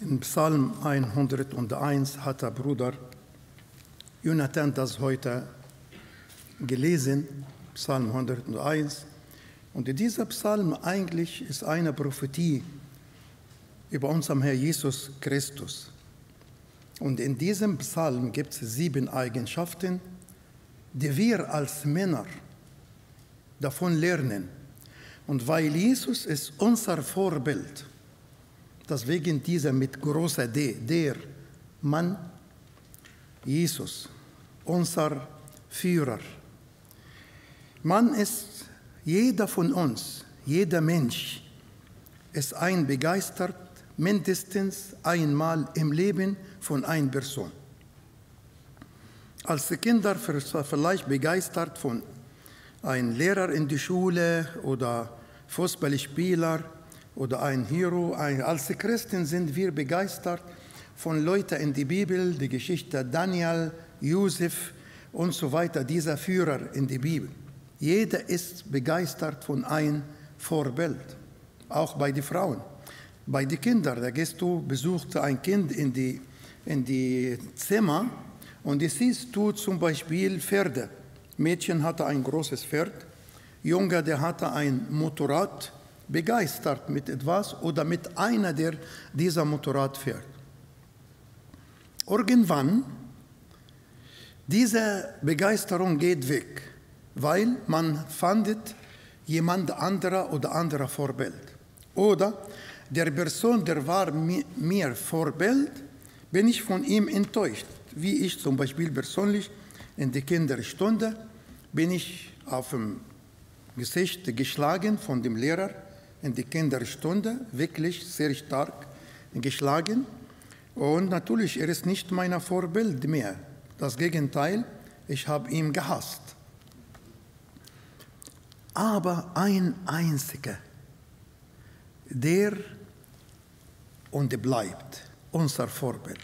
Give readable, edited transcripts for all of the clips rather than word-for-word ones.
In Psalm 101 hat der Bruder Jonathan das heute gelesen, Psalm 101. Und dieser Psalm eigentlich ist eine Prophetie über unseren Herr Jesus Christus. Und in diesem Psalm gibt es 7 Eigenschaften, die wir als Männer davon lernen. Und weil Jesus ist unser Vorbild, deswegen dieser mit großer D, der Mann, Jesus, unser Führer. Man ist, jeder von uns, jeder Mensch ist begeistert, mindestens einmal im Leben von einer Person. Als Kinder vielleicht begeistert von einem Lehrer in der Schule oder Fußballspieler oder ein Hero. Als Christen sind wir begeistert von Leuten in der Bibel, die Geschichte Daniel, Josef und so weiter, dieser Führer in der Bibel. Jeder ist begeistert von einem Vorbild, auch bei den Frauen. Bei den Kindern, da gehst du, besuchst ein Kind in die Zimmer und du siehst du zum Beispiel Pferde. Mädchen hatte ein großes Pferd, Junge, der hatte ein Motorrad, begeistert mit etwas oder mit einer, der dieser Motorrad fährt. Irgendwann, diese Begeisterung geht weg, weil man findet jemand anderer oder anderer Vorbild. Oder der Person, der war mir Vorbild, bin ich von ihm enttäuscht. Wie ich zum Beispiel persönlich in der Kinderstunde bin ich auf dem Gesicht geschlagen von dem Lehrer in der Kinderstunde, wirklich sehr stark geschlagen. Und natürlich, er ist nicht mein Vorbild mehr. Das Gegenteil, ich habe ihn gehasst. Aber ein einziger, der und bleibt unser Vorbild.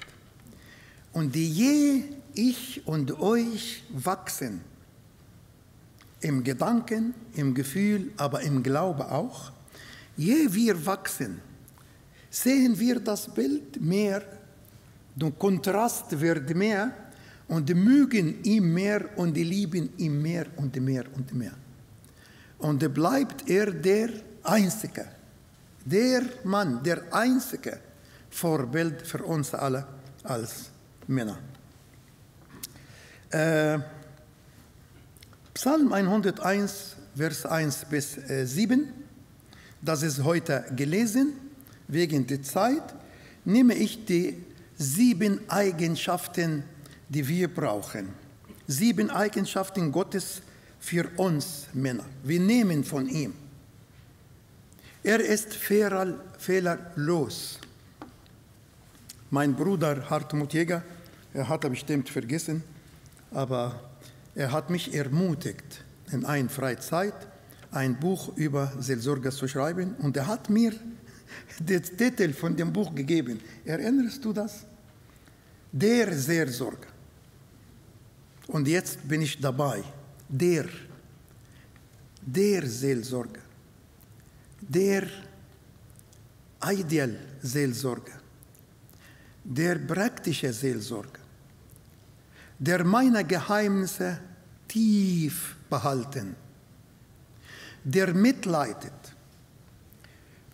Und je ich und euch wachsen, im Gedanken, im Gefühl, aber im Glauben auch, je wir wachsen, sehen wir das Bild mehr, der Kontrast wird mehr und mögen ihn mehr und lieben ihn mehr und mehr und mehr. Und bleibt er der Einzige, der Mann, der einzige Vorbild für uns alle als Männer. Psalm 101, Vers 1 bis 7, das ist heute gelesen. Wegen der Zeit nehme ich die 7 Eigenschaften, die wir brauchen. 7 Eigenschaften Gottes für uns Männer. Wir nehmen von ihm. Er ist fehlerlos. Mein Bruder Hartmut Jäger, er hat bestimmt vergessen, aber er hat mich ermutigt, in einer Freizeit ein Buch über Seelsorge zu schreiben. Und er hat mir den Titel von dem Buch gegeben. Erinnerst du das? Der Seelsorger. Und jetzt bin ich dabei. Der Seelsorger. Der Ideal-Seelsorger. Der praktische Seelsorger. Der meine Geheimnisse tief behalten. Der mitleidet.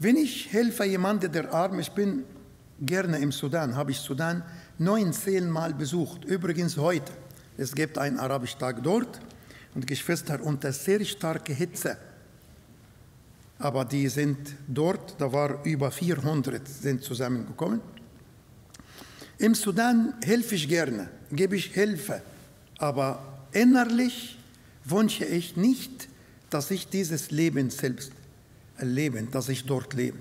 Wenn ich helfe jemandem, der arm ist, ich bin gerne im Sudan, habe ich Sudan 19 Mal besucht. Übrigens heute. Es gibt einen arabischen Tag dort und Geschwister unter sehr starker Hitze. Aber die sind dort, da waren über 400 sind zusammengekommen. Im Sudan helfe ich gerne, gebe ich Hilfe. Aber innerlich wünsche ich nicht, dass ich dieses Leben selbst erlebe, dass ich dort lebe.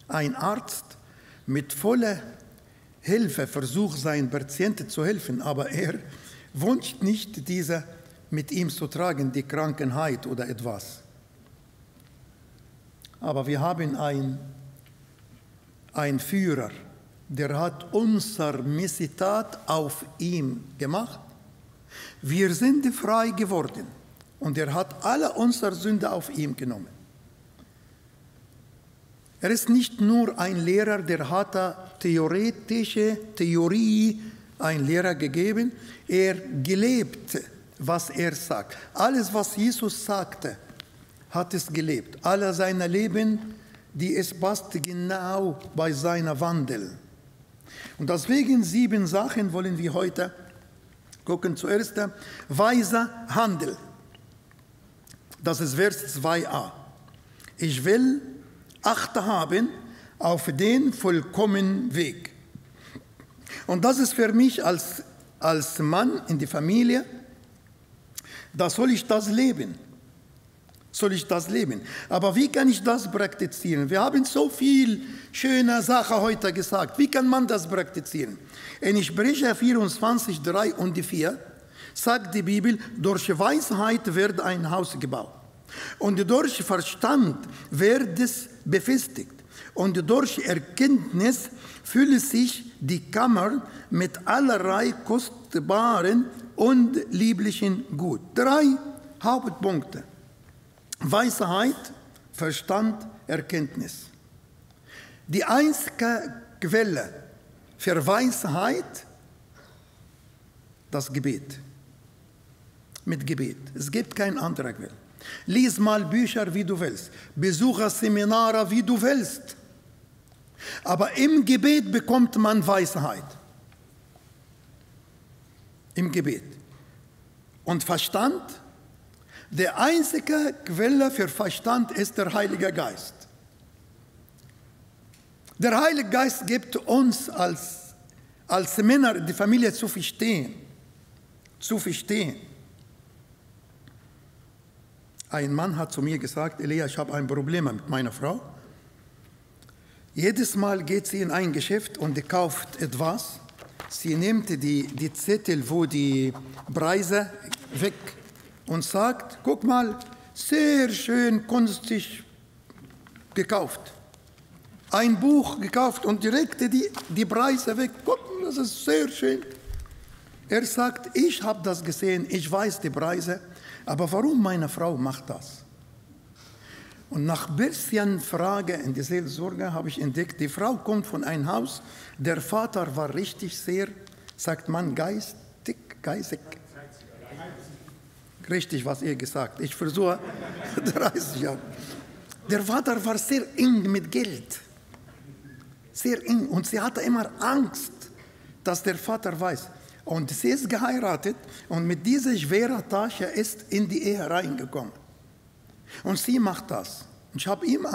Ein Arzt mit voller Hilfe versucht, seinen Patienten zu helfen, aber er wünscht nicht, diese mit ihm zu tragen, die Krankheit oder etwas. Aber wir haben einen Führer, der hat unser Missetat auf ihm gemacht. Wir sind frei geworden und er hat alle unsere Sünde auf ihm genommen. Er ist nicht nur ein Lehrer, der hat theoretische Theorie, ein Lehrer gegeben. Er gelebt, was er sagt. Alles, was Jesus sagte, hat es gelebt. Alle seine Leben, die es passt genau bei seiner Wandel. Und deswegen 7 Sachen wollen wir heute gucken. Zuerst weiser Handel. Das ist Vers 2a. Ich will Acht haben auf den vollkommenen Weg. Und das ist für mich als Mann in der Familie, da soll ich das leben. Aber wie kann ich das praktizieren? Wir haben so viel schöne Sachen heute gesagt. Wie kann man das praktizieren? In Sprüche 24, 3 und 4 sagt die Bibel, durch Weisheit wird ein Haus gebaut. Und durch Verstand wird es befestigt. Und durch Erkenntnis füllt sich die Kammer mit allerlei kostbaren und lieblichen Gut. 3 Hauptpunkte. Weisheit, Verstand, Erkenntnis. Die einzige Quelle für Weisheit, das Gebet. Mit Gebet. Es gibt keine andere Quelle. Lies mal Bücher, wie du willst. Besuche Seminare, wie du willst. Aber im Gebet bekommt man Weisheit. Im Gebet. Und Verstand? Der einzige Quelle für Verstand ist der Heilige Geist. Der Heilige Geist gibt uns als Männer die Familie zu verstehen. Ein Mann hat zu mir gesagt, Elia, ich habe ein Problem mit meiner Frau. Jedes Mal geht sie in ein Geschäft und kauft etwas. Sie nimmt die Zettel, wo die Preise weg und sagt, guck mal, sehr schön günstig gekauft. Ein Buch gekauft und direkt die Preise weg. Guck, das ist sehr schön. Er sagt, ich habe das gesehen, ich weiß die Preise, aber warum meine Frau macht das? Und nach ein bisschen Frage in der Seelsorge habe ich entdeckt, die Frau kommt von einem Haus, der Vater war richtig sehr, sagt man, geistig. Richtig, was ihr gesagt. Ich versuche 30 Jahre. Der Vater war sehr eng mit Geld. Sehr eng. Und sie hatte immer Angst, dass der Vater weiß. Und sie ist geheiratet und mit dieser schweren Tasche ist in die Ehe reingekommen. Und sie macht das. Und ich habe ihm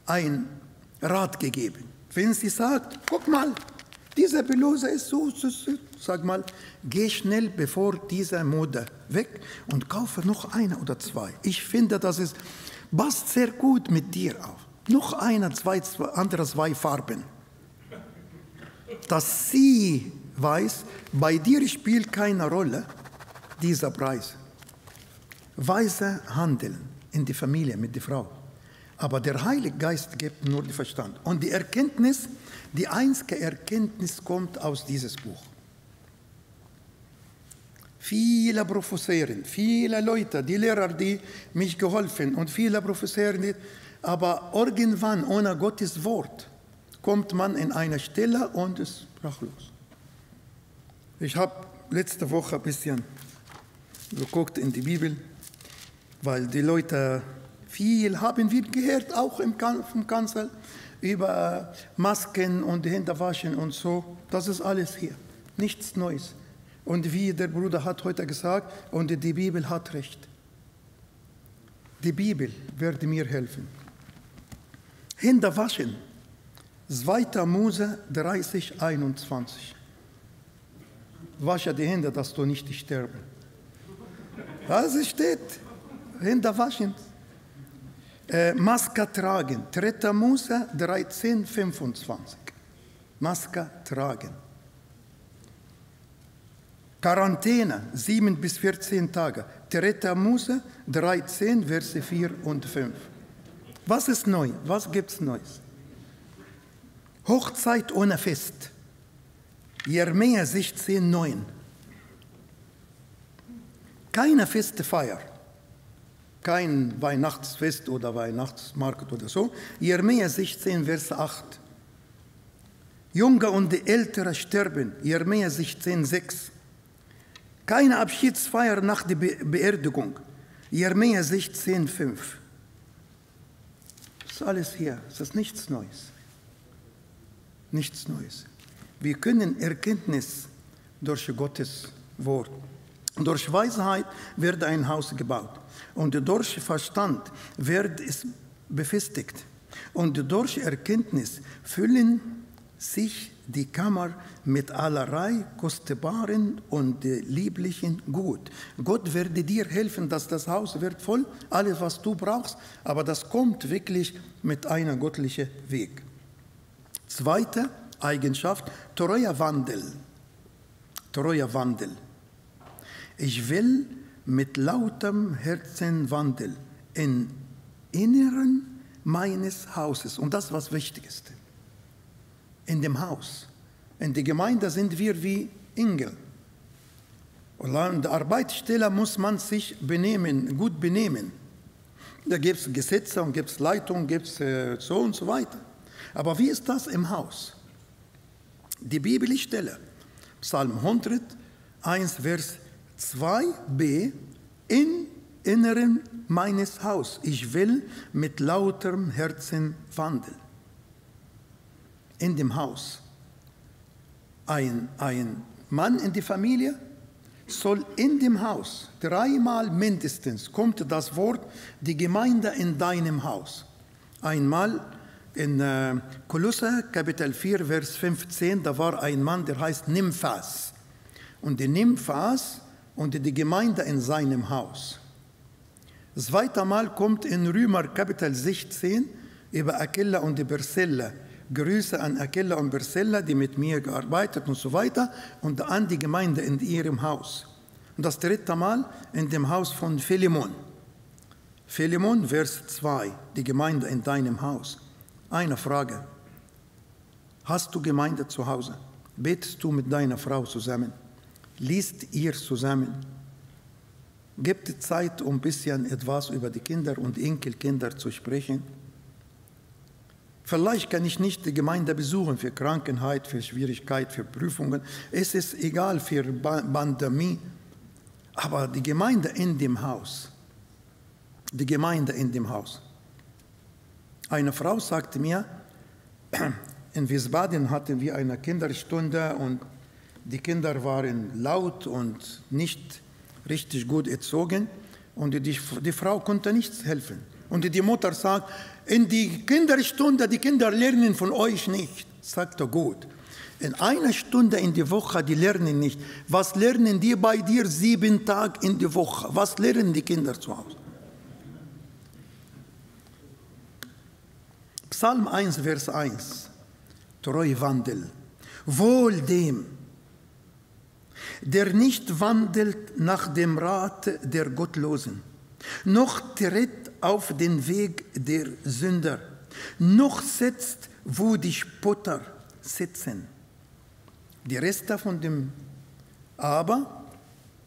ein Rat gegeben. Wenn sie sagt, guck mal, diese Bluse ist so, sag mal, geh schnell bevor diese Mode weg und kaufe noch eine oder 2. Ich finde, das passt sehr gut mit dir auf. Noch eine, andere 2 Farben. Dass sie weiß, bei dir spielt keine Rolle dieser Preis. Weise handeln in die Familie mit der Frau. Aber der Heilige Geist gibt nur den Verstand. Und die Erkenntnis, die einzige Erkenntnis kommt aus dieses Buch. Viele Professoren, viele Leute, die Lehrer, die mich geholfen und viele Professoren, aber irgendwann ohne Gottes Wort kommt man in eine Stelle und es ist sprachlos. Ich habe letzte Woche ein bisschen geguckt in die Bibel, weil die Leute viel haben wir gehört, auch im Kanzel, über Masken und Händewaschen und so. Das ist alles hier, nichts Neues. Und wie der Bruder hat heute gesagt, und die Bibel hat recht. Die Bibel wird mir helfen. Hände waschen. 2. Mose 30, 21. Wasche die Hände, dass du nicht sterben. Das steht. Hände waschen. Maske tragen. 3. Mose 13, 25. Maske tragen. Quarantäne, 7 bis 14 Tage. 3. Mose 13, Verse 4 und 5. Was ist neu? Was gibt es Neues? Hochzeit ohne Fest. Jeremia 16, 9. Keine feste Feier. kein Weihnachtsfest oder Weihnachtsmarkt oder so. Jeremia 16, Vers 8. Junge und Ältere sterben. Jeremia 16, 6. Keine Abschiedsfeier nach der Beerdigung. Jeremia 16, 5. Das ist alles hier. Das ist nichts Neues. Nichts Neues. Wir können Erkenntnis durch Gottes Wort. Durch Weisheit wird ein Haus gebaut. Und durch Verstand wird es befestigt. Und durch Erkenntnis füllen sich die Kammer mit allerlei kostbaren und lieblichen Gut. Gott werde dir helfen, dass das Haus wird voll, alles was du brauchst, aber das kommt wirklich mit einem göttlichen Weg. Zweite Eigenschaft, treuer Wandel. Treuer Wandel. Ich will mit lautem Herzen wandeln im Inneren meines Hauses. Und das ist was Wichtigste. In dem Haus. In der Gemeinde sind wir wie Engel. Und an der Arbeitsstelle muss man sich benehmen, gut benehmen. Da gibt es Gesetze und gibt es Leitung, gibt es so und so weiter. Aber wie ist das im Haus? Die Bibelstelle, Psalm 101, Vers 2b, im Inneren meines Hauses. Ich will mit lauterem Herzen wandeln. In dem Haus. Ein Mann in der Familie soll in dem Haus, 3-mal mindestens, kommt das Wort, die Gemeinde in deinem Haus. Einmal in Kolosser, Kapitel 4, Vers 15, da war ein Mann, der heißt Nymphas. Und die Nymphas und die Gemeinde in seinem Haus. Das zweite Mal kommt in Römer, Kapitel 16, über Aquila und Priscilla. Grüße an Aquila und Priscilla, die mit mir gearbeitet und so weiter, und an die Gemeinde in ihrem Haus. Und das dritte Mal in dem Haus von Philemon. Philemon, Vers 2, die Gemeinde in deinem Haus. Eine Frage. Hast du Gemeinde zu Hause? Betest du mit deiner Frau zusammen? Liest ihr zusammen? Gibt Zeit, um ein bisschen etwas über die Kinder und Enkelkinder zu sprechen? Vielleicht kann ich nicht die Gemeinde besuchen für Krankheit, für Schwierigkeit, für Prüfungen. Es ist egal für Pandemie. Aber die Gemeinde in dem Haus. Die Gemeinde in dem Haus. Eine Frau sagte mir, in Wiesbaden hatten wir eine Kinderstunde und die Kinder waren laut und nicht richtig gut erzogen. Und die Frau konnte nichts helfen. Und die Mutter sagt, in die Kinderstunde, die Kinder lernen von euch nicht. Sagte gut. In einer Stunde in der Woche, die lernen nicht. Was lernen die bei dir 7 Tage in der Woche? Was lernen die Kinder zu Hause? Psalm 1, Vers 1. Treuwandel. Wohl dem, der nicht wandelt nach dem Rat der Gottlosen, noch tritt auf den Weg der Sünder, noch sitzt, wo die Spotter sitzen. Die Reste von dem aber,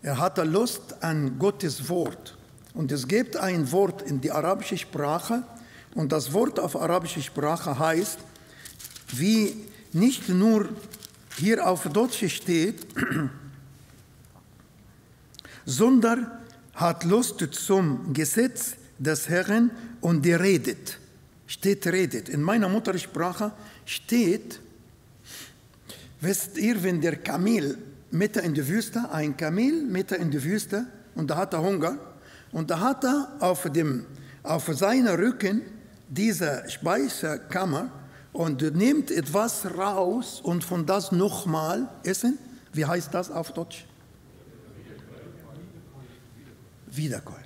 er hatte Lust an Gottes Wort. Und es gibt ein Wort in die arabische Sprache, und das Wort auf arabische Sprache heißt, wie nicht nur hier auf Deutsch steht, sondern hat Lust zum Gesetz des Herrn und der redet. Steht redet. In meiner Muttersprache steht, wisst ihr, wenn der Kamel mitten in der Wüste, ein Kamel mitten in der Wüste, und da hat er Hunger, und da hat er auf seinem Rücken diese Speisekammer und nimmt etwas raus und von das nochmal essen. Wie heißt das auf Deutsch? Wiederkäuen.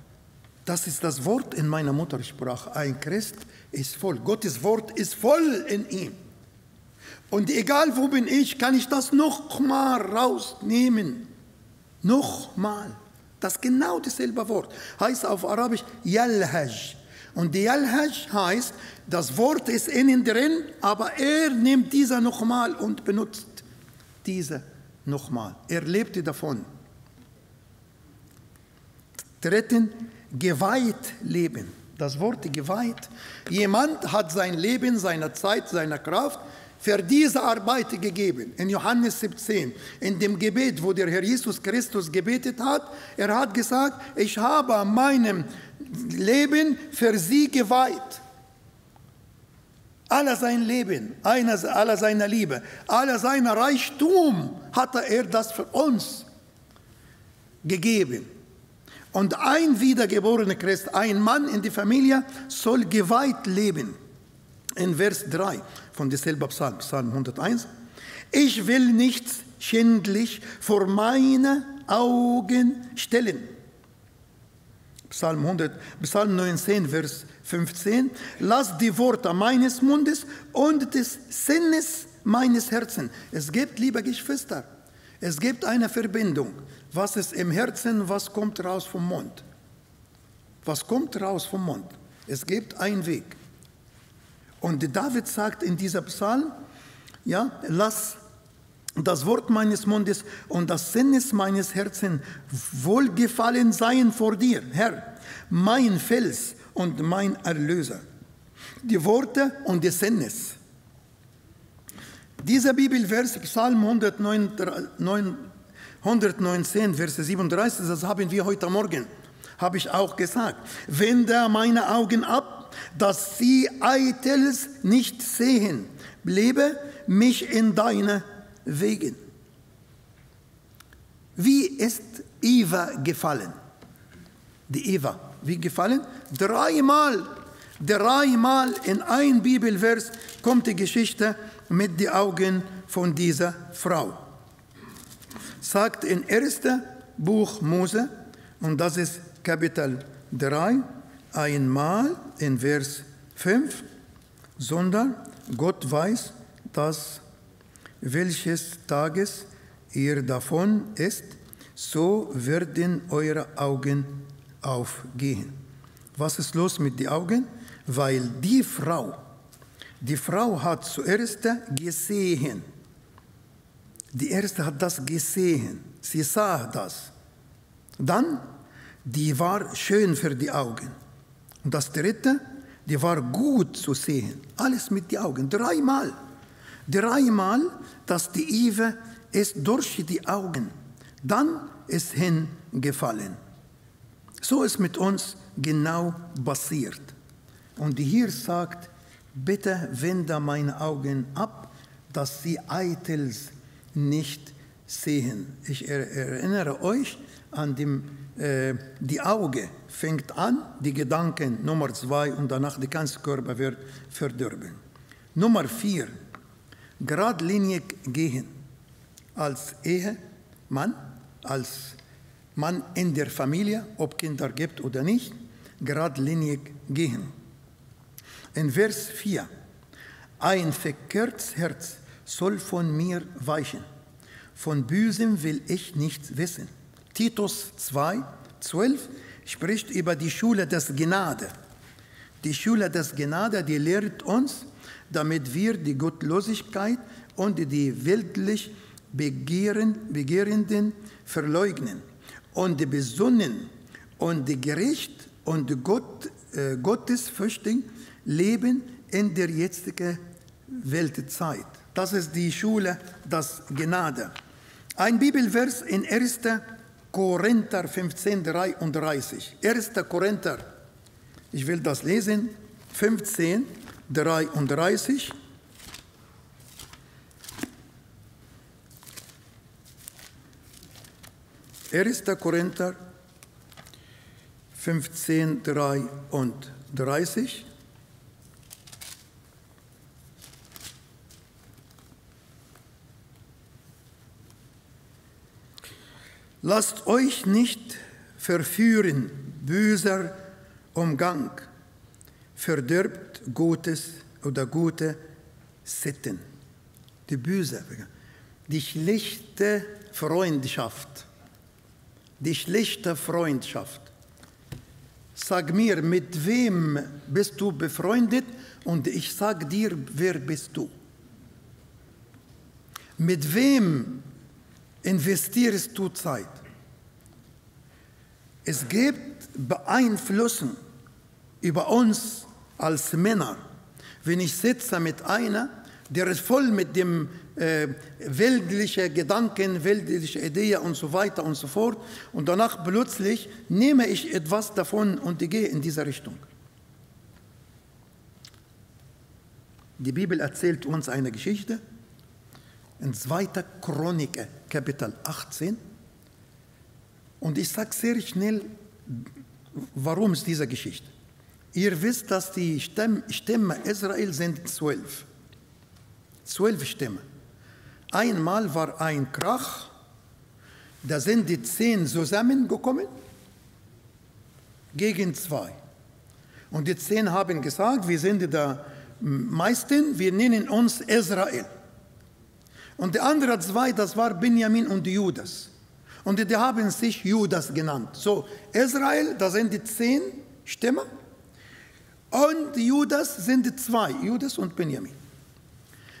Das ist das Wort in meiner Muttersprache. Ein Christ ist voll. Gottes Wort ist voll in ihm. Und egal wo bin ich, kann ich das nochmal rausnehmen. Nochmal. Das ist genau dasselbe Wort. Heißt auf Arabisch Yalhaj. Und Yalhaj heißt, das Wort ist innen drin, aber er nimmt diese nochmal und benutzt diese nochmal. Er lebte davon. Dritten, geweiht leben. Das Wort geweiht. Jemand hat sein Leben, seine Zeit, seine Kraft für diese Arbeit gegeben. In Johannes 17, in dem Gebet, wo der Herr Jesus Christus gebetet hat, er hat gesagt, ich habe meinem Leben für sie geweiht. Alle sein Leben, alle seine Liebe, alle sein Reichtum hatte er das für uns gegeben. Und ein wiedergeborener Christ, ein Mann in der Familie, soll geweiht leben. In Vers 3 von derselben Psalm, Psalm 101. Ich will nichts schändlich vor meine Augen stellen. Psalm 19, Vers 15. Lass die Worte meines Mundes und des Sinnes meines Herzens. Es gibt, liebe Geschwister, es gibt eine Verbindung. Was ist im Herzen, was kommt raus vom Mund? Was kommt raus vom Mund? Es gibt einen Weg. Und David sagt in dieser Psalm, ja, lass das Wort meines Mundes und das Sinnes meines Herzens wohlgefallen sein vor dir, Herr, mein Fels und mein Erlöser. Die Worte und des Sinnes. Dieser Bibelvers, Psalm 119, Verse 37, das haben wir heute Morgen, habe ich auch gesagt. Wende meine Augen ab, dass sie Eitels nicht sehen. Lebe mich in deine Wegen. Wie ist Eva gefallen? Die Eva, wie gefallen? Dreimal in ein Bibelvers kommt die Geschichte mit den Augen von dieser Frau. Sagt in 1. Buch Mose, und das ist Kapitel 3, einmal in Vers 5, sondern Gott weiß, dass welches Tages ihr davon ist, so werden eure Augen aufgehen. Was ist los mit den Augen? Weil die Frau hat zuerst gesehen. Die erste hat das gesehen. Sie sah das. Dann, die war schön für die Augen. Und das dritte, die war gut zu sehen. Alles mit den Augen. Dreimal, dass die Eva ist durch die Augen. Dann ist hingefallen. So ist mit uns genau passiert. Und hier sagt, bitte wende meine Augen ab, dass sie Eitels nicht sehen. Ich erinnere euch an die Auge fängt an, die Gedanken Nummer 2 und danach der ganze Körper wird verdorben. Nummer 4, geradlinig gehen. Als Ehemann, als Mann in der Familie, ob Kinder gibt oder nicht, geradlinig gehen. In Vers 4, ein verkehrtes Herz soll von mir weichen. Von Bösem will ich nichts wissen. Titus 2, 12 spricht über die Schule des Gnade. Die Schule des Gnade, die lehrt uns, damit wir die Gottlosigkeit und die weltlich Begehrenden verleugnen und die besonnen und die gerecht und gottesfürchtig leben in der jetzigen Weltzeit. Das ist die Schule des Gnade. Ein Bibelvers in 1. Korinther 15, 33. 1. Korinther, ich will das lesen, 15, 33. 1. Korinther 15, 33. Lasst euch nicht verführen, böser Umgang, verdirbt Gutes oder gute Sitten. Die böse, die schlechte Freundschaft. Die schlechte Freundschaft. Sag mir, mit wem bist du befreundet? Und ich sag dir, wer bist du? Mit wem investierst du Zeit? Es gibt Beeinflussen über uns als Männer. Wenn ich sitze mit einer, der ist voll mit dem weltlichen Gedanken, weltliche Ideen und so weiter und so fort, und danach plötzlich nehme ich etwas davon und ich gehe in diese Richtung. Die Bibel erzählt uns eine Geschichte in 2. Chronik, Kapitel 18. Und ich sage sehr schnell, warum ist diese Geschichte. Ihr wisst, dass die Stämme Israel sind 12. 12 Stämme. Einmal war ein Krach, da sind die 10 zusammengekommen gegen 2. Und die 10 haben gesagt, wir sind die meisten, wir nennen uns Israel. Und die anderen 2, das war Benjamin und Judas. Und die haben sich Judas genannt. So, Israel, das sind die 10 Stämme. Und Judas sind die 2, Judas und Benjamin.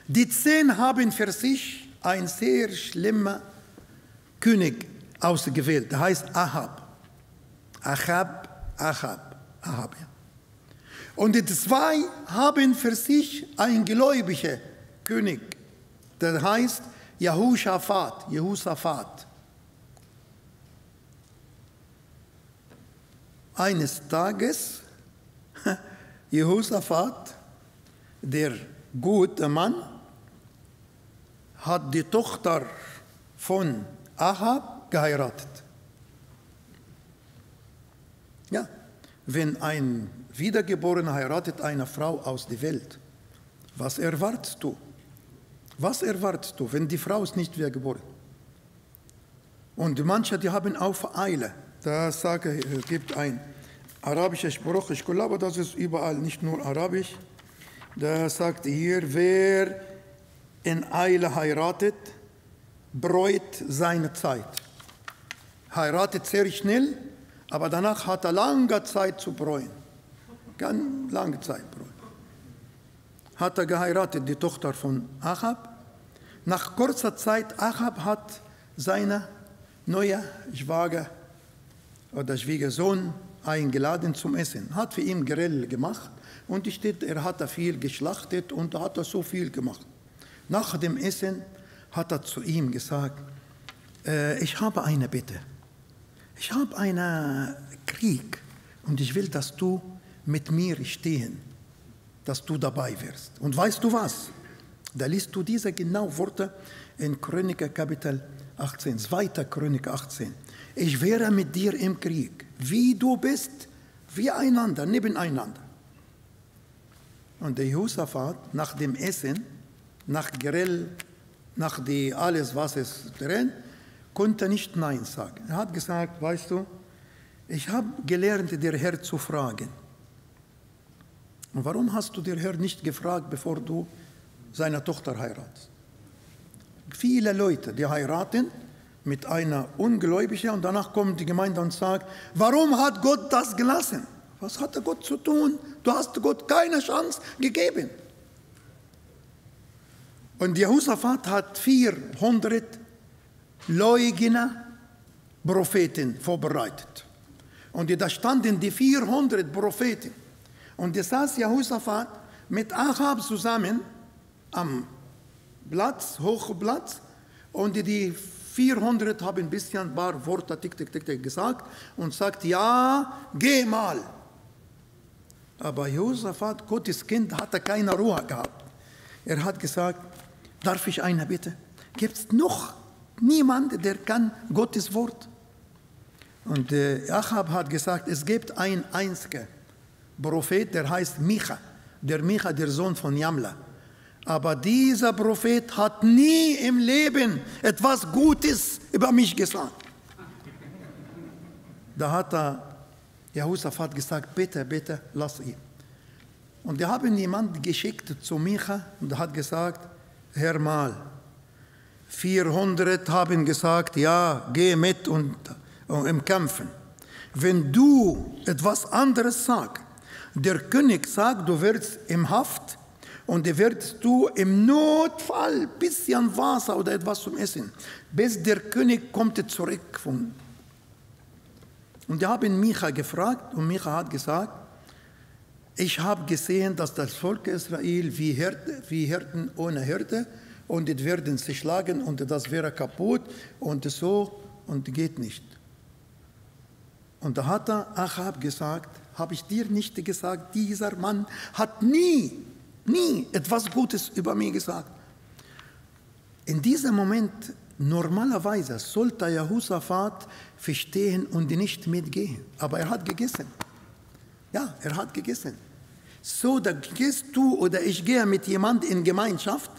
Die 10 haben für sich einen sehr schlimmen König ausgewählt. Der heißt Ahab. Ahab, ja. Und die 2 haben für sich einen gläubigen König. Der heißt Jehosaphat. Eines Tages, Jehosaphat, der gute Mann, hat die Tochter von Ahab geheiratet. Ja, wenn ein Wiedergeborener heiratet eine Frau aus der Welt, was erwartest du? Was erwartest du, wenn die Frau ist nicht wiedergeboren? Und manche, die haben auch Eile. Da sage ich, es gibt ein arabischer Spruch, ich glaube, das ist überall, nicht nur arabisch. Da sagt hier, wer in Eile heiratet, bereut seine Zeit. Heiratet sehr schnell, aber danach hat er lange Zeit zu bereuen. Ganz lange Zeit bereuen. Hat er geheiratet, die Tochter von Ahab. Nach kurzer Zeit, Ahab hat seine neue Schwager oder Schwiegersohn eingeladen zum Essen. Hat für ihn Grill gemacht und steht, er hat viel geschlachtet und hat so viel gemacht. Nach dem Essen hat er zu ihm gesagt, ich habe eine Bitte. Ich habe einen Krieg und ich will, dass du mit mir stehen, dass du dabei wirst. Und weißt du was? Da liest du diese genauen Worte in Chronik Kapitel 18, 2. Chronik 18. Ich wäre mit dir im Krieg, wie du bist, wie einander, nebeneinander. Und der Jehosaphat nach dem Essen, nach Grill, nach alles, was ist drin, konnte nicht Nein sagen. Er hat gesagt, weißt du, ich habe gelernt, der Herr zu fragen. Und warum hast du den Herr nicht gefragt, bevor du seine Tochter heiratest? Viele Leute, die heiraten mit einer Ungläubigen und danach kommt die Gemeinde und sagt, warum hat Gott das gelassen? Was hatte Gott zu tun? Du hast Gott keine Chance gegeben. Und Jehosaphat hat 400 Leugner Propheten vorbereitet. Und da standen die 400 Propheten. Und da saß Jehosaphat mit Ahab zusammen am Platz, Hochplatz, und die 400 haben ein bisschen ein paar Worte tick, tick, tick, tick gesagt und sagt, ja, geh mal. Aber Jehosaphat, Gottes Kind, hatte keine Ruhe gehabt. Er hat gesagt, darf ich eine Bitte? Gibt es noch niemanden, der kann Gottes Wort? Und Ahab hat gesagt, es gibt einen einzigen Prophet, der heißt Micha, der Sohn von Jamla. Aber dieser Prophet hat nie im Leben etwas Gutes über mich gesagt. Da hat Jehosaphat gesagt, bitte, bitte, lass ihn. Und die haben jemanden geschickt zu Micha und hat gesagt, hör mal, 400 haben gesagt, ja, geh mit und im Kämpfen. Wenn du etwas anderes sagst, der König sagt, du wirst im Haft und wirst du im Notfall ein bisschen Wasser oder etwas zum Essen, bis der König kommt zurück. Und Und die haben Micha gefragt und Micha hat gesagt, ich habe gesehen, dass das Volk Israel wie Hirten ohne Hirte und die werden sie schlagen und das wäre kaputt und so und geht nicht. Und da hat Achab gesagt, habe ich dir nicht gesagt, dieser Mann hat nie etwas Gutes über mich gesagt. In diesem Moment, normalerweise sollte Jehosaphat verstehen und nicht mitgehen, aber er hat gegessen. Ja, er hat gegessen. So, da gehst du oder ich gehe mit jemandem in Gemeinschaft,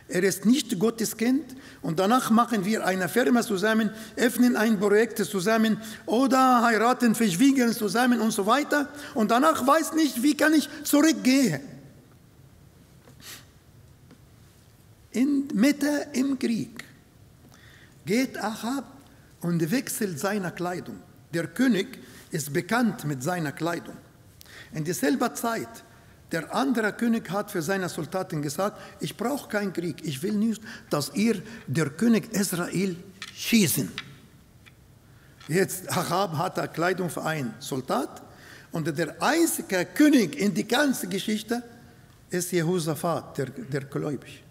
er ist nicht Gottes Kind und danach machen wir eine Firma zusammen, öffnen ein Projekt zusammen oder heiraten, verschwiegen zusammen und so weiter und danach weiß nicht, wie kann ich zurückgehen. Mitten im Krieg geht Achab und wechselt seine Kleidung. Der König ist bekannt mit seiner Kleidung. In derselben Zeit, der andere König hat für seine Soldaten gesagt, ich brauche keinen Krieg, ich will nicht, dass ihr der König Israel schießen. Jetzt Achab hat eine Kleidung für einen Soldat und der einzige König in die ganze Geschichte ist Jehosaphat, der Gläubige.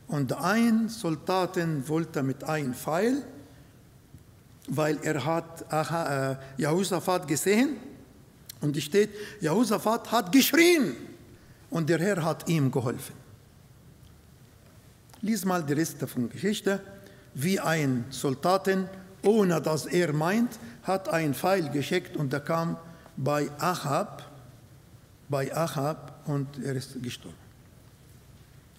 Und ein Soldaten wollte mit einem Pfeil, weil er hat Jehosaphat gesehen, und es steht, Jehosaphat hat geschrien und der Herr hat ihm geholfen. Lies mal die Reste von Geschichte, wie ein Soldaten, ohne dass er meint, hat einen Pfeil geschickt und der kam bei Achab und er ist gestorben.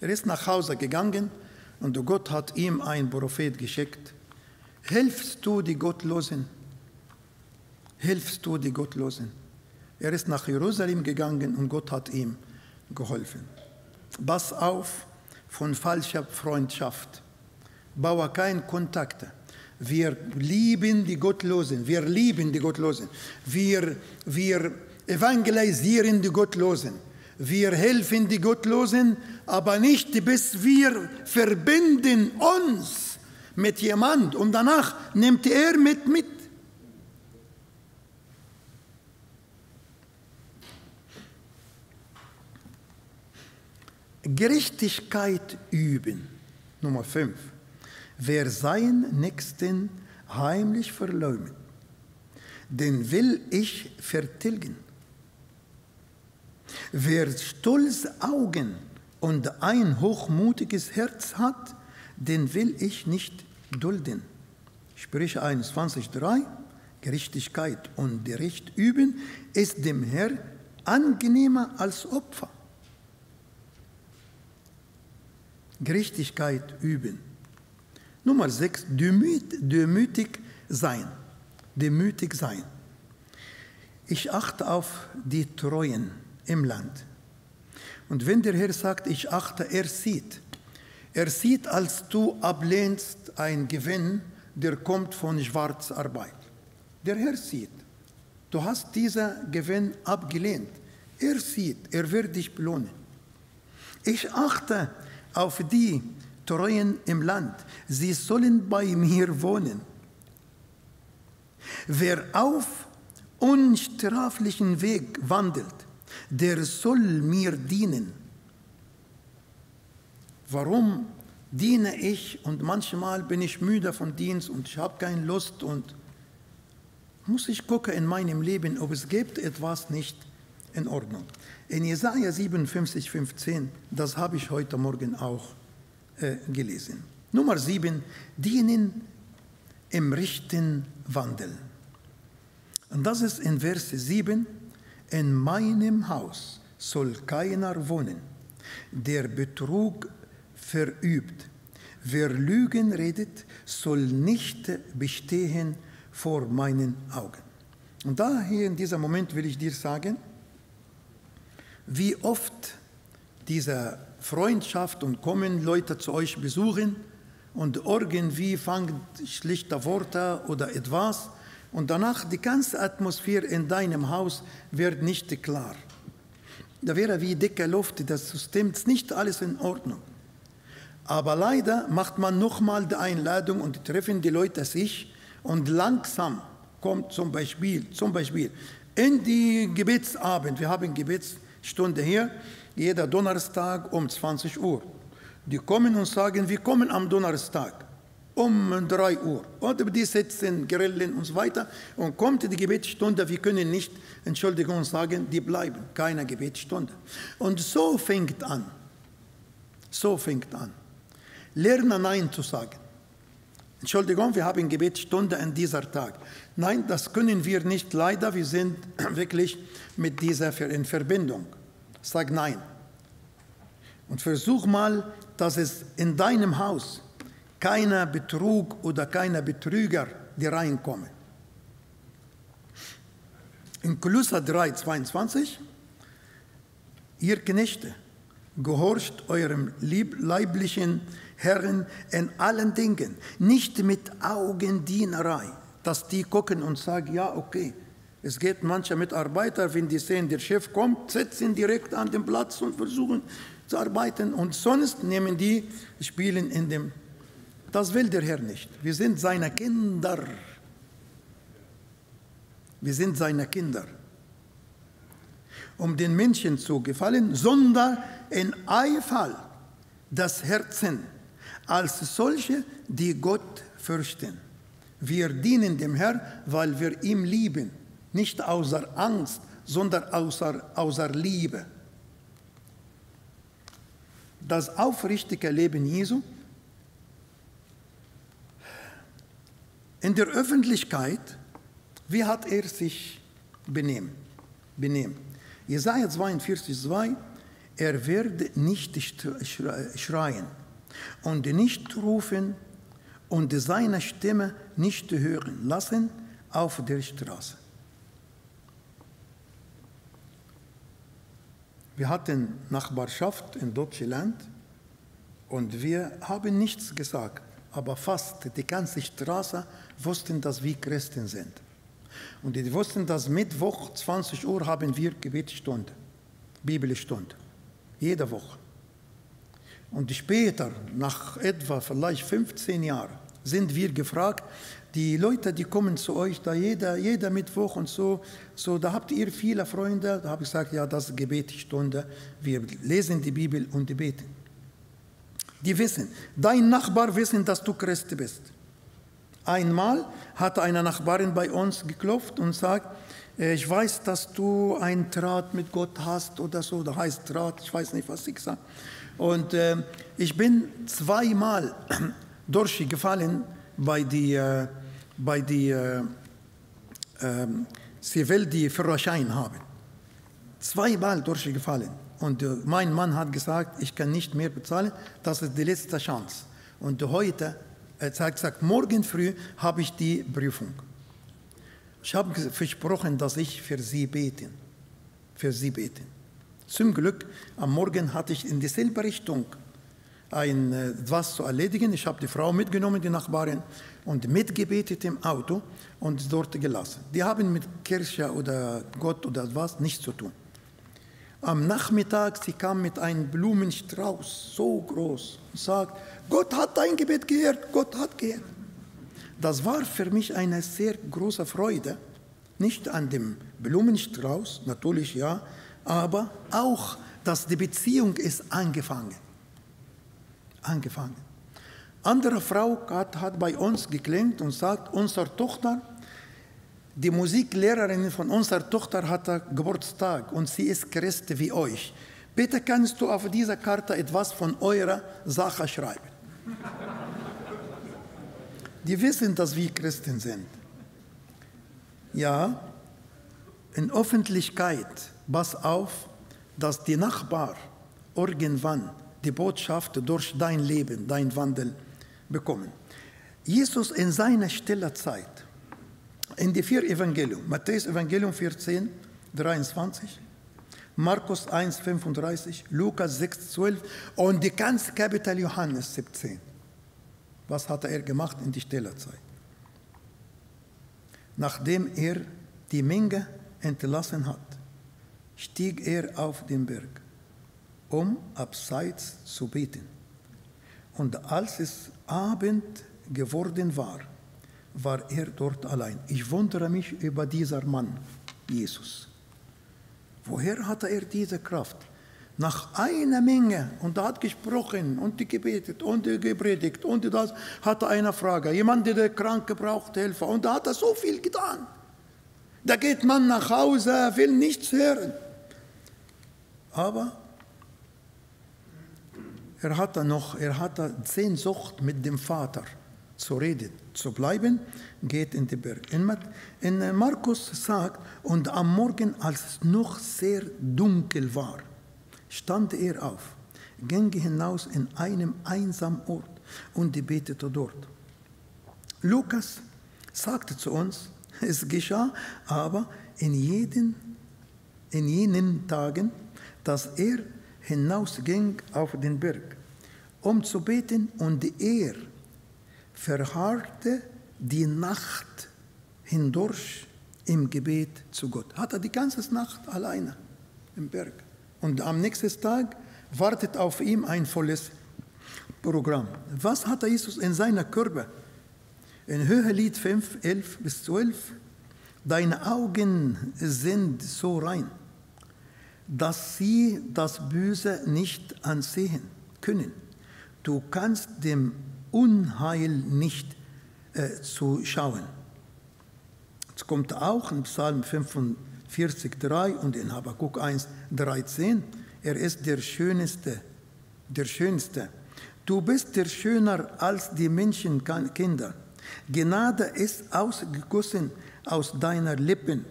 Er ist nach Hause gegangen und Gott hat ihm einen Prophet geschickt. Hilfst du die Gottlosen? Hilfst du die Gottlosen? Er ist nach Jerusalem gegangen und Gott hat ihm geholfen. Pass auf von falscher Freundschaft. Baue keine Kontakte. Wir lieben die Gottlosen. Wir lieben die Gottlosen. Wir evangelisieren die Gottlosen. Wir helfen die Gottlosen, aber nicht, bis wir verbinden uns mit jemand und danach nimmt er mit. Gerechtigkeit üben. Nummer 5. Wer seinen Nächsten heimlich verleumdet, den will ich vertilgen. Wer stolze Augen und ein hochmutiges Herz hat, den will ich nicht dulden. Sprüche 21,3. Gerechtigkeit und Recht üben ist dem Herrn angenehmer als Opfer. Gerechtigkeit üben. Nummer 6, demütig sein. Demütig sein. Ich achte auf die Treuen im Land. Und wenn der Herr sagt, ich achte, er sieht. Er sieht, als du ablehnst, einen Gewinn, der kommt von Schwarzarbeit. Der Herr sieht. Du hast diesen Gewinn abgelehnt. Er sieht, er wird dich belohnen. Ich achte auf die Treuen im Land. Sie sollen bei mir wohnen. Wer auf unstraflichen Weg wandelt, der soll mir dienen. Warum diene ich und manchmal bin ich müde von Dienst und ich habe keine Lust und muss ich gucken in meinem Leben, ob es gibt etwas nicht in Ordnung. In Jesaja 57,15, das habe ich heute Morgen auch gelesen. Nummer 7, dienen im rechten Wandel. Und das ist in Vers 7, in meinem Haus soll keiner wohnen, der Betrug verübt. Wer Lügen redet, soll nicht bestehen vor meinen Augen. Und daher in diesem Moment will ich dir sagen, wie oft diese Freundschaft und kommen Leute zu euch besuchen und irgendwie fangen schlichte Worte oder etwas und danach die ganze Atmosphäre in deinem Haus wird nicht klar. Da wäre wie dicke Luft, das stimmt nicht alles in Ordnung. Aber leider macht man nochmal die Einladung und treffen die Leute sich und langsam kommt zum Beispiel in die Gebetsabend. Wir haben Gebetsstunde hier, jeder Donnerstag um 20 Uhr. Die kommen und sagen, wir kommen am Donnerstag um 3 Uhr. Oder die sitzen, grillen und so weiter. Und kommt die Gebetsstunde, wir können nicht, Entschuldigung, sagen, die bleiben. Keine Gebetsstunde. Und so fängt an. Lerne Nein zu sagen. Entschuldigung, wir haben Gebetsstunde an dieser Tag. Nein, das können wir nicht, leider. Wir sind wirklich mit dieser in Verbindung. Sag Nein. Und versuch mal, dass es in deinem Haus keiner Betrug oder keiner Betrüger, die reinkommen. In Kolosser 3, 22, ihr Knechte, gehorcht eurem leiblichen Herren in allen Dingen, nicht mit Augendienerei, dass die gucken und sagen, ja, okay. Es geht manche Mitarbeiter, wenn die sehen, der Chef kommt, sitzen direkt an dem Platz und versuchen zu arbeiten. Und sonst nehmen die, spielen in dem. Das will der Herr nicht. Wir sind seine Kinder. Wir sind seine Kinder. Um den Menschen zu gefallen, sondern in Eifer das Herzen als solche, die Gott fürchten. Wir dienen dem Herrn, weil wir ihn lieben. Nicht außer Angst, sondern außer Liebe. Das aufrichtige Leben Jesu in der Öffentlichkeit, wie hat er sich benehmen? Jesaja 42,2, er werde nicht schreien und nicht rufen und seine Stimme nicht hören lassen auf der Straße. Wir hatten Nachbarschaft in Deutschland und wir haben nichts gesagt, aber fast die ganze Straße wussten, dass wir Christen sind. Und die wussten, dass Mittwoch 20 Uhr haben wir Gebetsstunde, Bibelstunde, jede Woche. Und später, nach etwa vielleicht 15 Jahren, sind wir gefragt, die Leute, die kommen zu euch, da jeder Mittwoch und so, da habt ihr viele Freunde. Da habe ich gesagt, ja, das ist Gebetsstunde. Wir lesen die Bibel und die beten. Die wissen, dein Nachbar wissen, dass du Christ bist. Einmal hat eine Nachbarin bei uns geklopft und sagt, ich weiß, dass du einen Draht mit Gott hast oder so, da heißt Draht, ich weiß nicht, was sie gesagt. Und ich bin zweimal durchgefallen sie will die Führerschein haben. Zweimal durchgefallen. Und mein Mann hat gesagt, ich kann nicht mehr bezahlen, das ist die letzte Chance. Und heute, er hat gesagt, morgen früh habe ich die Prüfung. Ich habe versprochen, dass ich für sie beten. Zum Glück, am Morgen hatte ich in dieselbe Richtung etwas zu erledigen. Ich habe die Frau mitgenommen, die Nachbarin, und mitgebetet im Auto und dort gelassen. Die haben mit Kirche oder Gott oder was nichts zu tun. Am Nachmittag, sie kam mit einem Blumenstrauß, so groß, und sagt, Gott hat dein Gebet gehört, Gott hat gehört. Das war für mich eine sehr große Freude, nicht an dem Blumenstrauß, natürlich ja, aber auch, dass die Beziehung ist angefangen. Andere Frau hat bei uns geklingelt und sagt, unsere Tochter, die Musiklehrerin von unserer Tochter hatte Geburtstag und sie ist Christ wie euch. Bitte kannst du auf dieser Karte etwas von eurer Sache schreiben. Die wissen, dass wir Christen sind. Ja, in Öffentlichkeit, pass auf, dass die Nachbarn irgendwann die Botschaft durch dein Leben, dein Wandel bekommen. Jesus in seiner stiller Zeit, in die 4 Evangelien, Matthäus Evangelium 14, 23, Markus 1, 35, Lukas 6, 12 und die ganze Kapitel Johannes 17. Was hat er gemacht in die stille Zeit? Nachdem er die Menge entlassen hat, stieg er auf den Berg, um abseits zu beten. Und als es Abend geworden war, war er dort allein. Ich wundere mich über diesen Mann, Jesus. Woher hatte er diese Kraft? Nach einer Menge, und er hat gesprochen und gebetet und gepredigt und das, hatte eine Frage. Jemand, der Kranke braucht Hilfe, und da hat er so viel getan. Da geht man nach Hause, will nichts hören. Aber er hatte Sehnsucht, mit dem Vater zu reden, zu bleiben, geht in den Berg. In Markus sagt, und am Morgen, als es noch sehr dunkel war, stand er auf, ging hinaus in einem einsamen Ort und betete dort. Lukas sagte zu uns, es geschah aber in jenen Tagen, dass er hinausging auf den Berg, um zu beten, und er verharrte die Nacht hindurch im Gebet zu Gott. Hat er die ganze Nacht alleine im Berg. Und am nächsten Tag wartet auf ihn ein volles Programm. Was hat Jesus in seiner Körbe? In Hohelied 5, 11-12. Deine Augen sind so rein, dass sie das Böse nicht ansehen können. Du kannst dem Unheil nicht zuschauen. Es kommt auch in Psalm 45,3 und in Habakuk 1,13. Er ist der Schönste. Du bist der schöner als die Menschenkinder. Gnade ist ausgegossen aus deiner Lippen.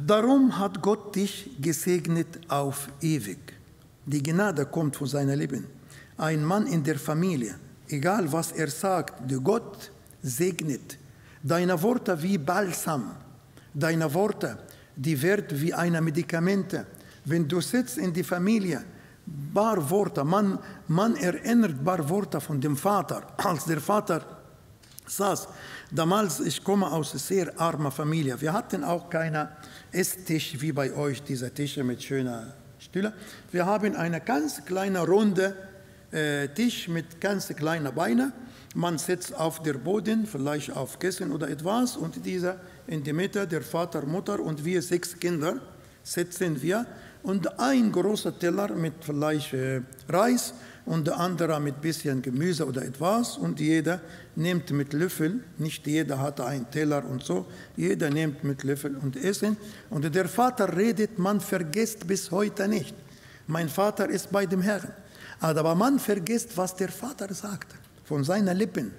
Darum hat Gott dich gesegnet auf ewig. Die Gnade kommt von seinen Lippen. Ein Mann in der Familie, egal was er sagt, der Gott segnet. Deine Worte wie Balsam. Deine Worte, die werden wie ein Medikamente. Wenn du sitzt in die Familie, paar Worte, man erinnert paar Worte von dem Vater. Als der Vater saß, damals, ich komme aus einer sehr armen Familie. Wir hatten auch keinen Esstisch wie bei euch, diese Tische mit schönen Stühlen. Wir haben einen ganz kleinen, runden Tisch mit ganz kleinen Beinen. Man sitzt auf dem Boden, vielleicht auf Kissen oder etwas, und dieser in der Mitte, der Vater, Mutter und wir 6 Kinder sitzen wir, und ein großer Teller mit vielleicht Reis und der andere mit bisschen Gemüse oder etwas, und jeder nimmt mit Löffel, nicht jeder hatte einen Teller und so, jeder nimmt mit Löffel und Essen, und der Vater redet, man vergisst bis heute nicht. Mein Vater ist bei dem Herrn, aber man vergisst, was der Vater sagt, von seinen Lippen.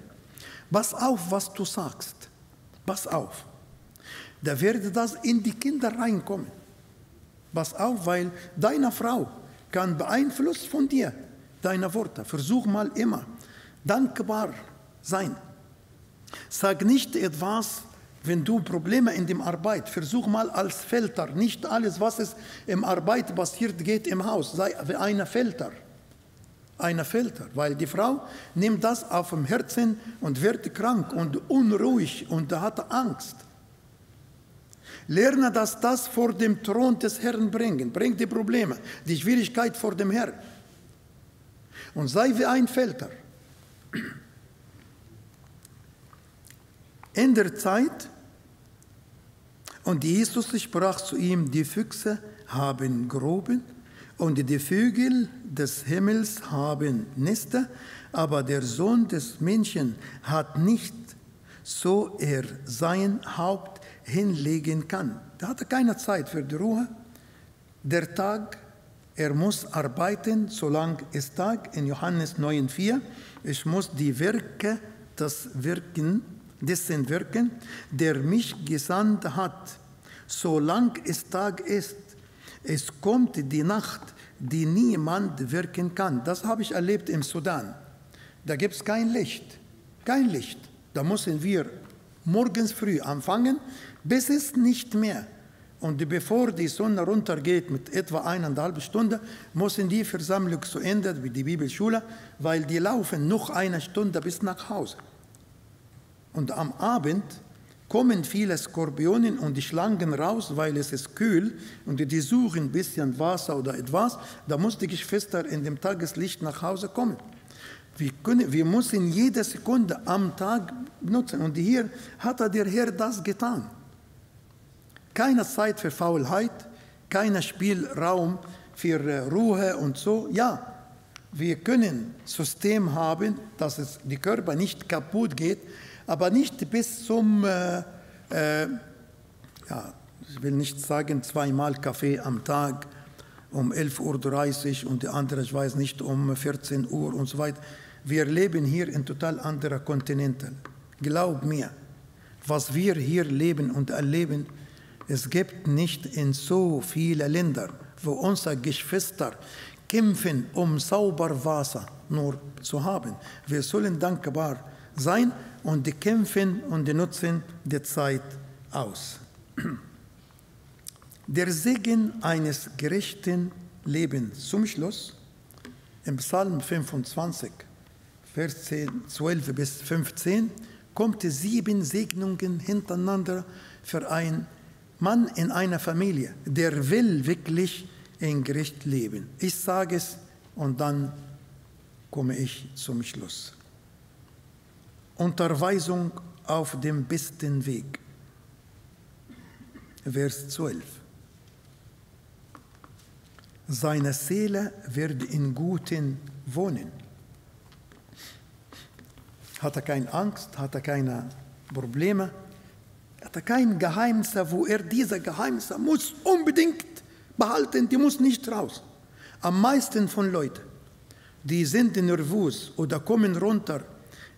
Pass auf, was du sagst, pass auf. Da wird das in die Kinder reinkommen. Pass auf, weil deine Frau kann beeinflusst von dir, deine Worte. Versuch mal immer dankbar sein. Sag nicht etwas, wenn du Probleme in der Arbeit, versuch mal als Filter. Nicht alles, was es in Arbeit passiert, geht im Haus. Sei ein Filter. Ein Filter, weil die Frau nimmt das auf dem Herzen und wird krank und unruhig und hat Angst. Lerne, dass das vor dem Thron des Herrn bringt die Probleme, die Schwierigkeit vor dem Herrn. Und sei wie ein Filter. In der Zeit, und Jesus sprach zu ihm, die Füchse haben Gruben und die Vögel des Himmels haben Nester, aber der Sohn des Menschen hat nicht, so er sein Haupt hinlegen kann. Er hatte keine Zeit für die Ruhe. Der Tag, er muss arbeiten, solange es Tag, in Johannes 9,4. Ich muss die Werke, dessen wirken, der mich gesandt hat, solange es Tag ist. Es kommt die Nacht, die niemand wirken kann. Das habe ich erlebt im Sudan. Da gibt es kein Licht. Kein Licht. Da müssen wir morgens früh anfangen, bis es nicht mehr. Und bevor die Sonne runtergeht mit etwa 1,5 Stunden, müssen die Versammlung zu Ende, wie die Bibelschule, weil die laufen noch 1 Stunde bis nach Hause. Und am Abend kommen viele Skorpionen und die Schlangen raus, weil es ist kühl und die suchen ein bisschen Wasser oder etwas. Da muss die Geschwister in dem Tageslicht nach Hause kommen. Wir müssen jede Sekunde am Tag nutzen. Und hier hat der Herr das getan. Keine Zeit für Faulheit, kein Spielraum für Ruhe und so. Ja, wir können ein System haben, dass es die Körper nicht kaputt geht, aber nicht bis zum, ich will nicht sagen, 2-mal Kaffee am Tag um 11:30 Uhr und die andere, ich weiß nicht, um 14 Uhr und so weiter. Wir leben hier in total anderen Kontinenten. Glaub mir, was wir hier leben und erleben, es gibt nicht in so vielen Ländern, wo unsere Geschwister kämpfen, um sauber Wasser nur zu haben. Wir sollen dankbar sein und die kämpfen und die nutzen die Zeit aus. Der Segen eines gerechten Lebens. Zum Schluss, im Psalm 25, Vers 12 bis 15, kommt 7 Segnungen hintereinander für einen Mann in einer Familie, der will wirklich in Gericht leben. Ich sage es und dann komme ich zum Schluss. Unterweisung auf dem besten Weg. Vers 12. Seine Seele wird in Guten wohnen. Hat er keine Angst, hat er keine Probleme, hat er kein Geheimnis, wo er diese Geheimnisse muss unbedingt behalten, die muss nicht raus. Am meisten von Leuten, die sind nervös oder kommen runter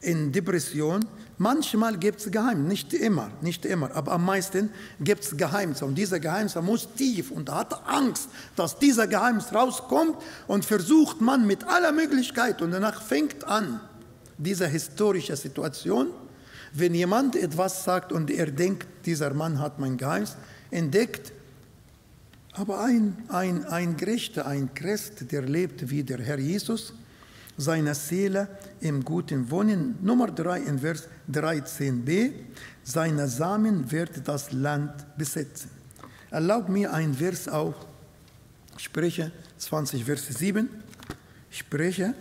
in Depression, manchmal gibt es Geheimnisse, nicht immer, aber am meisten gibt es Geheimnisse. Und diese Geheimnisse muss tief und hat Angst, dass dieser Geheimnis rauskommt und versucht man mit aller Möglichkeit und danach fängt an, diese historische Situation, wenn jemand etwas sagt und er denkt, dieser Mann hat mein Geheimnis entdeckt, aber ein Gerechter, ein Christ, der lebt wie der Herr Jesus, seine Seele im Guten wohnen. Nummer 3 in Vers 13b, seine Samen wird das Land besetzen. Erlaubt mir ein Vers auch, Sprüche 20, Vers 7, Sprüche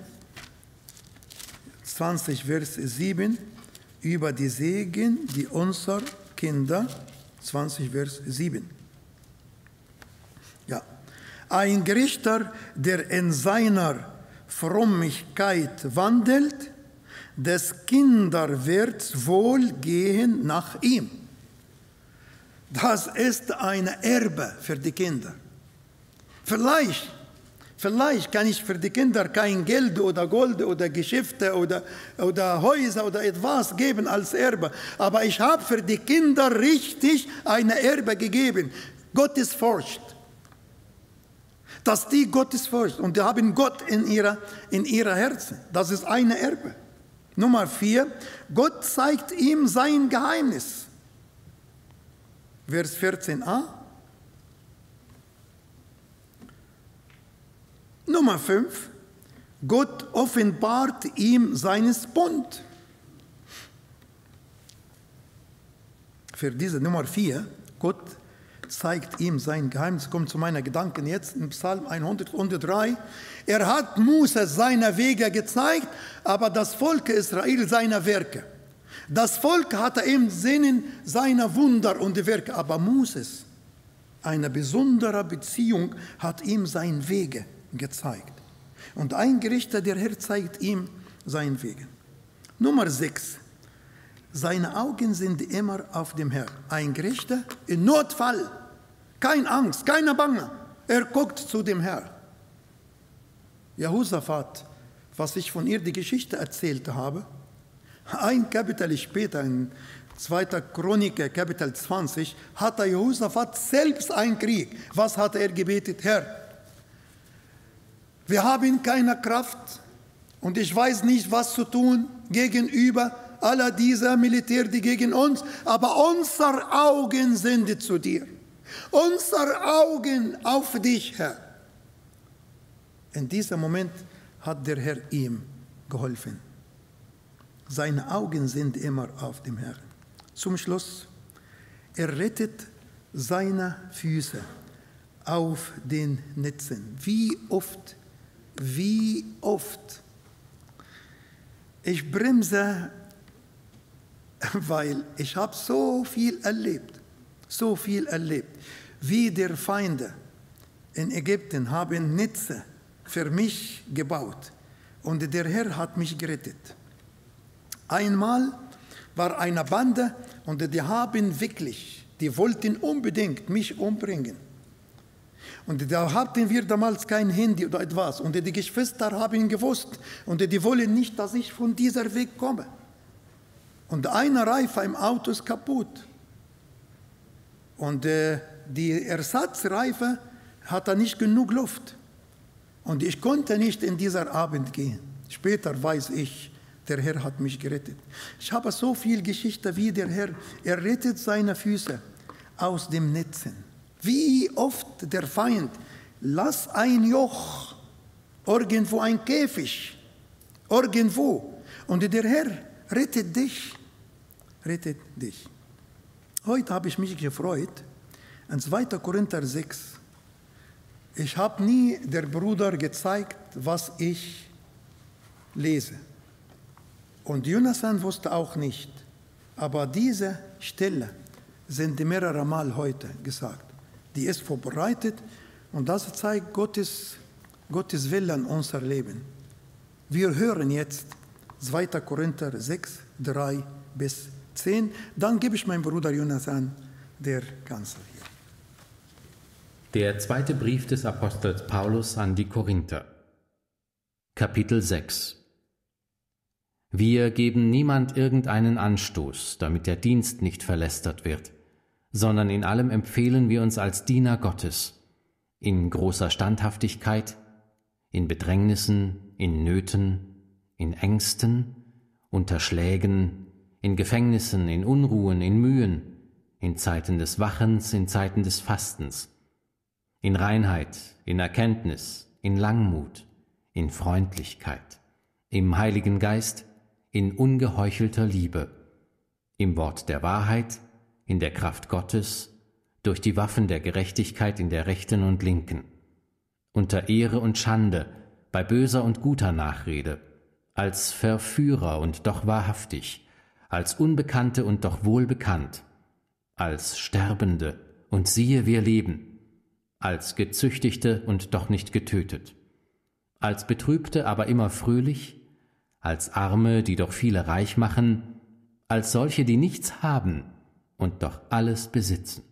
20, Vers 7, über die Segen, die unserer Kinder, 20, Vers 7. Ja, ein Gerechter, der in seiner Frömmigkeit wandelt, des Kinder wird wohl gehen nach ihm. Das ist ein Erbe für die Kinder. Vielleicht kann ich für die Kinder kein Geld oder Gold oder Geschäfte oder Häuser oder etwas geben als Erbe, aber ich habe für die Kinder richtig eine Erbe gegeben. Gottesfurcht. Dass die Gottesfurcht und die haben Gott in ihrer Herzen. Das ist eine Erbe. Nummer 4, Gott zeigt ihm sein Geheimnis. Vers 14a. Nummer 5, Gott offenbart ihm seines Bund. Für diese Nummer 4, Gott zeigt ihm sein Geheimnis, kommt zu meinen Gedanken jetzt im Psalm 103. Er hat Mose seine Wege gezeigt, aber das Volk Israel seine Werke. Das Volk hatte im Sinne seiner Wunder und Werke, aber Moses, eine besondere Beziehung, hat ihm seine Wege gezeigt. Und ein Gerichter, der Herr, zeigt ihm seine Wege. Nummer 6. Seine Augen sind immer auf dem Herrn. Ein Gerichter in Notfall, keine Angst, keine Bange. Er guckt zu dem Herrn. Jehosaphat, was ich von ihr die Geschichte erzählt habe, ein Kapitel später, in 2. Chroniker, Kapitel 20, hatte Jehosaphat selbst einen Krieg. Was hat er gebetet? Herr, wir haben keine Kraft und ich weiß nicht, was zu tun gegenüber aller dieser Militär, die gegen uns, aber unsere Augen sind zu dir. Unsere Augen auf dich, Herr. In diesem Moment hat der Herr ihm geholfen. Seine Augen sind immer auf dem Herrn. Zum Schluss, er rettet seine Füße auf den Netzen. Wie oft Ich bremse, weil ich habe so viel erlebt, wie der Feinde in Ägypten haben Netze für mich gebaut und der Herr hat mich gerettet. Einmal war eine Bande und die wollten unbedingt mich umbringen. Und da hatten wir damals kein Handy oder etwas. Und die Geschwister haben gewusst und die wollen nicht, dass ich von dieser Weg komme. Und eine Reife im Auto ist kaputt. Und die Ersatzreife hatte nicht genug Luft. Und ich konnte nicht in dieser Abend gehen. Später weiß ich, der Herr hat mich gerettet. Ich habe so viel Geschichte wie der Herr. Er rettet seine Füße aus dem Netzen. Wie oft der Feind, lass ein Joch, irgendwo ein Käfig, irgendwo. Und der Herr rettet dich. Heute habe ich mich gefreut, in 2. Korinther 6. Ich habe nie der Bruder gezeigt, was ich lese. Und Jonathan wusste auch nicht. Aber diese Stelle sind mehrere Mal heute gesagt. Die ist vorbereitet und das zeigt Gottes Willen in unser Leben. Wir hören jetzt 2. Korinther 6, 3 bis 10. Dann gebe ich meinem Bruder Jonathan, der Kanzler hier. Der zweite Brief des Apostels Paulus an die Korinther. Kapitel 6. Wir geben niemand irgendeinen Anstoß, damit der Dienst nicht verlästert wird, sondern in allem empfehlen wir uns als Diener Gottes, in großer Standhaftigkeit, in Bedrängnissen, in Nöten, in Ängsten, unter Schlägen, in Gefängnissen, in Unruhen, in Mühen, in Zeiten des Wachens, in Zeiten des Fastens, in Reinheit, in Erkenntnis, in Langmut, in Freundlichkeit, im Heiligen Geist, in ungeheuchelter Liebe, im Wort der Wahrheit, in der Kraft Gottes, durch die Waffen der Gerechtigkeit in der rechten und linken, unter Ehre und Schande, bei böser und guter Nachrede, als Verführer und doch wahrhaftig, als Unbekannte und doch wohlbekannt, als Sterbende und siehe wir leben, als Gezüchtigte und doch nicht getötet, als Betrübte aber immer fröhlich, als Arme, die doch viele reich machen, als solche, die nichts haben und doch alles besitzen.